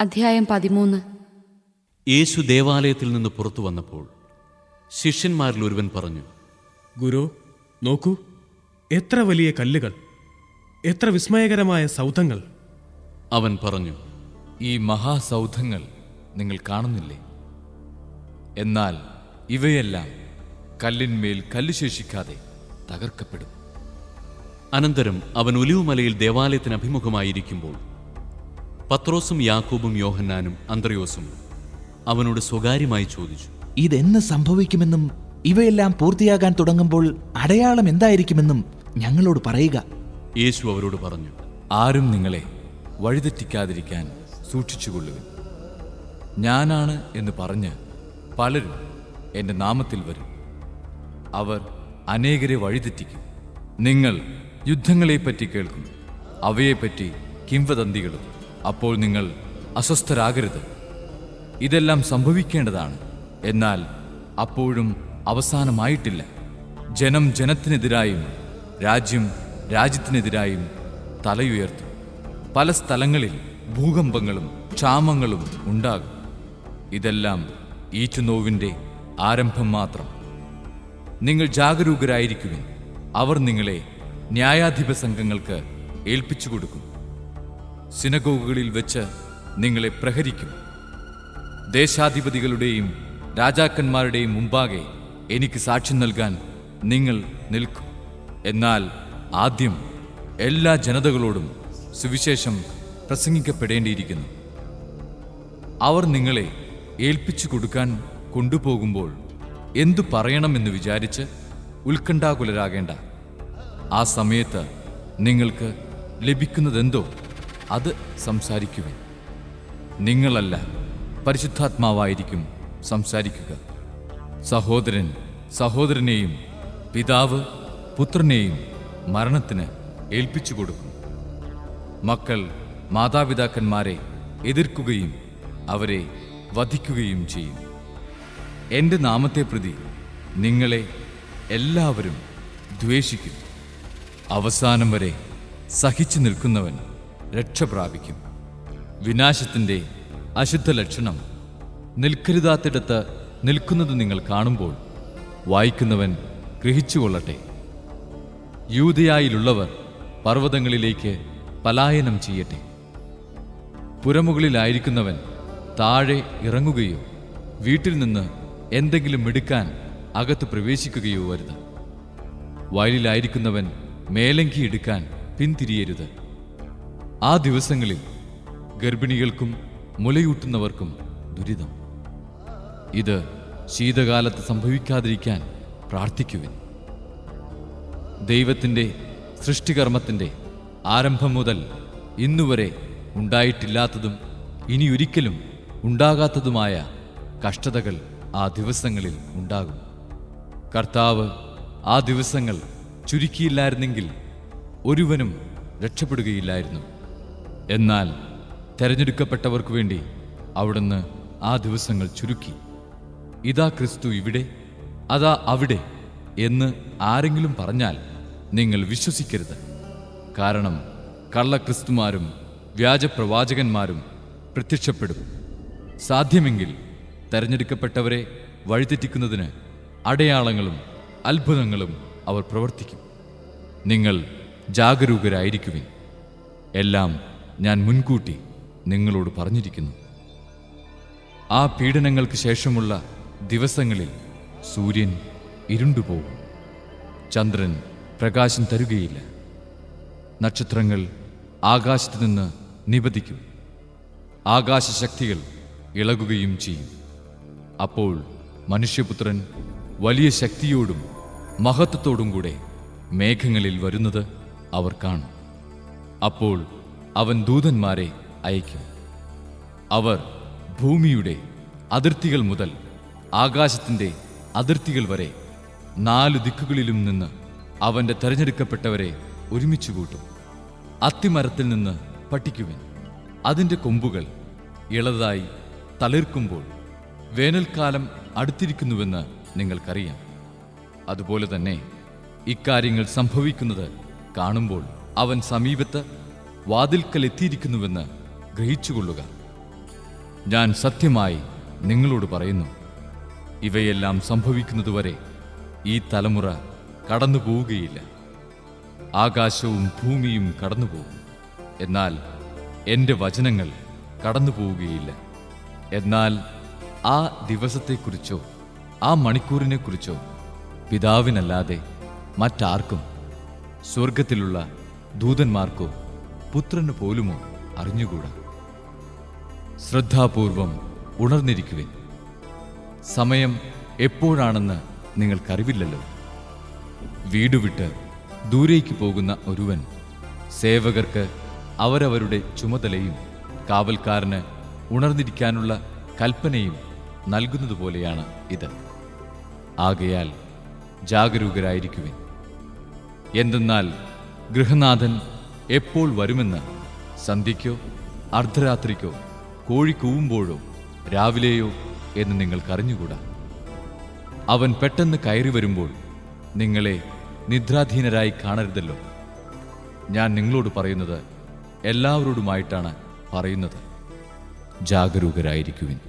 അധ്യായം 13. യേശു ദേവാലയത്തിൽ നിന്ന് പുറത്തു വന്നപ്പോൾ ശിഷ്യന്മാരിൽ ഒരുവൻ പറഞ്ഞു, ഗുരു, നോക്കൂ, എത്ര വലിയ കല്ലുകൾ, എത്ര വിസ്മയകരമായ സൗധങ്ങൾ. അവൻ പറഞ്ഞു, ഈ മഹാസൗധങ്ങൾ നിങ്ങൾ കാണുന്നില്ലേ? എന്നാൽ ഇവയെല്ലാം കല്ലിന്മേൽ കല്ല് ശേഷിക്കാതെ തകർക്കപ്പെടും. അനന്തരം അവൻ ഒലിവുമലയിൽ ദേവാലയത്തിന് അഭിമുഖമായിരിക്കുമ്പോൾ പത്രോസും യാക്കോബും യോഹന്നാനും അന്ത്രയോസും അവനോട് സ്വകാര്യമായി ചോദിച്ചു, ഇതെന്ന് സംഭവിക്കുമെന്നും ഇവയെല്ലാം പൂർത്തിയാകാൻ തുടങ്ങുമ്പോൾ അടയാളം എന്തായിരിക്കുമെന്നും ഞങ്ങളോട് പറയുക. യേശു അവരോട് പറഞ്ഞു, ആരും നിങ്ങളെ വഴിതെറ്റിക്കാതിരിക്കാൻ സൂക്ഷിച്ചുകൊള്ളുവിൻ. ഞാനാണ് എന്ന് പറഞ്ഞ് പലരും എൻ്റെ നാമത്തിൽ വരും. അവർ അനേകരെ വഴിതെറ്റിക്കും. നിങ്ങൾ യുദ്ധങ്ങളെപ്പറ്റി കേൾക്കും, അവയെപ്പറ്റി കിംവദന്തികളും. അപ്പോൾ നിങ്ങൾ അസ്വസ്ഥരാകരുത്. ഇതെല്ലാം സംഭവിക്കേണ്ടതാണ്, എന്നാൽ അപ്പോഴും അവസാനമായിട്ടില്ല. ജനം ജനത്തിനെതിരായും രാജ്യം രാജ്യത്തിനെതിരായും തലയുയർത്തും. പല സ്ഥലങ്ങളിൽ ഭൂകമ്പങ്ങളും ക്ഷാമങ്ങളും ഉണ്ടാകും. ഇതെല്ലാം ഈറ്റുനോവിൻ്റെ ആരംഭം മാത്രം. നിങ്ങൾ ജാഗരൂകരായിരിക്കുവിൻ. അവർ നിങ്ങളെ ന്യായാധിപ സംഘങ്ങൾക്ക് ഏൽപ്പിച്ചു കൊടുക്കും. സിനഗോഗുകളിൽ വെച്ച് നിങ്ങളെ പ്രഹരിക്കും. ദേശാധിപതികളുടെയും രാജാക്കന്മാരുടെയും മുമ്പാകെ എനിക്ക് സാക്ഷ്യം നൽകാൻ നിങ്ങൾ നിൽക്കും. എന്നാൽ ആദ്യം എല്ലാ ജനതകളോടും സുവിശേഷം പ്രസംഗിക്കപ്പെടേണ്ടിയിരിക്കുന്നു. അവർ നിങ്ങളെ ഏൽപ്പിച്ചു കൊടുക്കാൻ കൊണ്ടുപോകുമ്പോൾ എന്തു പറയണമെന്ന് വിചാരിച്ച് ഉത്കണ്ഠാകുലരാകേണ്ട. ആ സമയത്ത് നിങ്ങൾക്ക് ലഭിക്കുന്നതെന്തോ അത് സംസാരിക്കുവിൻ. നിങ്ങളല്ല, പരിശുദ്ധാത്മാവായിരിക്കും സംസാരിക്കുക. സഹോദരൻ സഹോദരനെയും പിതാവ് പുത്രനെയും മരണത്തിന് ഏൽപ്പിച്ചു കൊടുക്കും. മക്കൾ മാതാപിതാക്കന്മാരെ എതിർക്കുകയും അവരെ വധിക്കുകയും ചെയ്യും. എൻ്റെ നാമത്തെ പ്രതി നിങ്ങളെ എല്ലാവരും ദ്വേഷിക്കും. അവസാനം വരെ സഹിച്ചു നിൽക്കുന്നവൻ രക്ഷ പ്രാപിക്കും. വിനാശത്തിൻ്റെ അശുദ്ധ ലക്ഷണം നിൽക്കരുതാത്തിടത്ത് നിൽക്കുന്നത് നിങ്ങൾ കാണുമ്പോൾ വായിക്കുന്നവൻ ഗ്രഹിച്ചുകൊള്ളട്ടെ. യൂദയായിലുള്ളവർ പർവ്വതങ്ങളിലേക്ക് പലായനം ചെയ്യട്ടെ. പുരമുകളിലായിരിക്കുന്നവൻ താഴെ ഇറങ്ങുകയോ വീട്ടിൽ നിന്ന് എന്തെങ്കിലും എടുക്കാൻ അകത്ത് പ്രവേശിക്കുകയോ വരുത്. വയലിലായിരിക്കുന്നവൻ മേലങ്കി എടുക്കാൻ പിന്തിരിയരുത്. ആ ദിവസങ്ങളിൽ ഗർഭിണികൾക്കും മുലയൂട്ടുന്നവർക്കും ദുരിതം. ഇത് ശീതകാലത്ത് സംഭവിക്കാതിരിക്കാൻ പ്രാർത്ഥിക്കുവിൻ. ദൈവത്തിൻ്റെ സൃഷ്ടികർമ്മത്തിൻ്റെ ആരംഭം മുതൽ ഇന്നുവരെ ഉണ്ടായിട്ടില്ലാത്തതും ഇനിയൊരിക്കലും ഉണ്ടാകാത്തതുമായ കഷ്ടതകൾ ആ ദിവസങ്ങളിൽ ഉണ്ടാകും. കർത്താവ് ആ ദിവസങ്ങൾ ചുരുക്കിയില്ലായിരുന്നെങ്കിൽ ഒരുവനും രക്ഷപ്പെടുകയില്ലായിരുന്നു. എന്നാൽ തെരഞ്ഞെടുക്കപ്പെട്ടവർക്കു വേണ്ടി അവിടുന്ന് ആ ദിവസങ്ങൾ ചുരുക്കി. ഇതാ ക്രിസ്തു ഇവിടെ, അതാ അവിടെ എന്ന് ആരെങ്കിലും പറഞ്ഞാൽ നിങ്ങൾ വിശ്വസിക്കരുത്. കാരണം കള്ളക്രിസ്തുമാരും വ്യാജപ്രവാചകന്മാരും പ്രത്യക്ഷപ്പെടും. സാധ്യമെങ്കിൽ തെരഞ്ഞെടുക്കപ്പെട്ടവരെ വഴിതെറ്റിക്കുന്നതിന് അടയാളങ്ങളും അത്ഭുതങ്ങളും അവർ പ്രവർത്തിക്കും. നിങ്ങൾ ജാഗരൂകരായിരിക്കുവിൻ. എല്ലാം ഞാൻ മുൻകൂട്ടി നിങ്ങളോട് പറഞ്ഞിരിക്കുന്നു. ആ പീഡനങ്ങൾക്ക് ശേഷമുള്ള ദിവസങ്ങളിൽ സൂര്യൻ ഇരുണ്ടുപോകും, ചന്ദ്രൻ പ്രകാശം തരുകയില്ല, നക്ഷത്രങ്ങൾ ആകാശത്തു നിന്ന് നിപതിക്കും, ആകാശശക്തികൾ ഇളകുകയും ചെയ്യും. അപ്പോൾ മനുഷ്യപുത്രൻ വലിയ ശക്തിയോടും മഹത്വത്തോടും കൂടെ മേഘങ്ങളിൽ വരുന്നത് അവർ കാണും. അപ്പോൾ അവൻ ദൂതന്മാരെ അയക്കും. അവർ ഭൂമിയുടെ അതിർത്തികൾ മുതൽ ആകാശത്തിൻ്റെ അതിർത്തികൾ വരെ 4 ദിക്കുകളിലും നിന്ന് അവൻ്റെ തെരഞ്ഞെടുക്കപ്പെട്ടവരെ ഒരുമിച്ച് കൂട്ടും. അത്തിമരത്തിൽ നിന്ന് പഠിക്കുവിൻ. അതിൻ്റെ കൊമ്പുകൾ ഇളതായി തളിർക്കുമ്പോൾ വേനൽക്കാലം അടുത്തിരിക്കുന്നുവെന്ന് നിങ്ങൾക്കറിയാം. അതുപോലെ തന്നെ ഇക്കാര്യങ്ങൾ സംഭവിക്കുന്നത് കാണുമ്പോൾ അവൻ സമീപത്ത് വാതിൽക്കൽ എത്തിയിരിക്കുന്നുവെന്ന് ഗ്രഹിച്ചുകൊള്ളുക. ഞാൻ സത്യമായി നിങ്ങളോട് പറയുന്നു, ഇവയെല്ലാം സംഭവിക്കുന്നതുവരെ ഈ തലമുറ കടന്നു പോവുകയില്ല. ആകാശവും ഭൂമിയും കടന്നുപോകും, എന്നാൽ എൻ്റെ വചനങ്ങൾ കടന്നു പോവുകയില്ല. എന്നാൽ ആ ദിവസത്തെക്കുറിച്ചോ ആ മണിക്കൂറിനെക്കുറിച്ചോ പിതാവിനല്ലാതെ മറ്റാർക്കും, സ്വർഗത്തിലുള്ള ദൂതന്മാർക്കോ പുത്രന് പോലുമോ അറിഞ്ഞുകൂടാ. ശ്രദ്ധാപൂർവം ഉണർന്നിരിക്കുവിൻ. സമയം എപ്പോഴാണെന്ന് നിങ്ങൾക്കറിവില്ലല്ലോ. വീടുവിട്ട് ദൂരേക്ക് പോകുന്ന ഒരുവൻ സേവകർക്ക് അവരവരുടെ ചുമതലയും കാവൽക്കാരന് ഉണർന്നിരിക്കാനുള്ള കൽപ്പനയും നൽകുന്നതുപോലെയാണ് ഇത്. ആകയാൽ ജാഗരൂകരായിരിക്കുവിൻ. എന്തെന്നാൽ ഗൃഹനാഥൻ എപ്പോൾ വരുമെന്ന് സന്ധ്യയ്ക്കോ അർദ്ധരാത്രിക്കോ കോഴി കൂവുമ്പോഴോ രാവിലെയോ എന്ന് നിങ്ങൾക്കറിഞ്ഞുകൂടാ. അവൻ പെട്ടെന്ന് കയറി വരുമ്പോൾ നിങ്ങളെ നിദ്രാധീനരായി കാണരുതല്ലോ. ഞാൻ നിങ്ങളോട് പറയുന്നത് എല്ലാവരോടുമായിട്ടാണ് പറയുന്നത്. ജാഗരൂകരായിരിക്കുവിൻ.